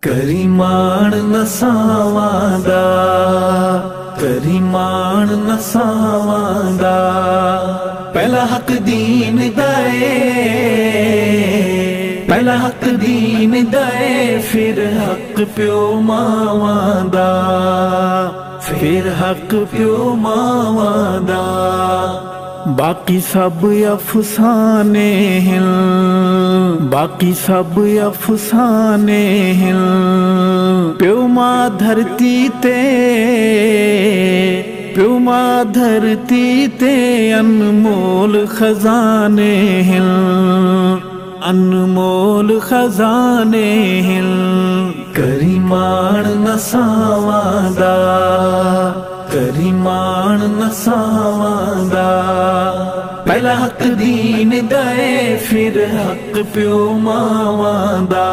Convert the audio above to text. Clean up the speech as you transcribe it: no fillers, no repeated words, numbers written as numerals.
करीमान नसावादा, करीमान नसावादा, पहला हक दीन दाए, पहला हक दीन दाए, फिर हक प्यो मावादा, फिर हक प्यो मावादा। बाकी सब अफसाने हैं, बाकी सब अफसाने हैं, प्यो मां धरती ते, प्यो मां धरती ते अनमोल खजाने हैं, अनमोल खजाने हैं। करीमान नसावादा, करीमान नसावादा, पहला हक दीन दाए, फिर हक प्यो मावादा।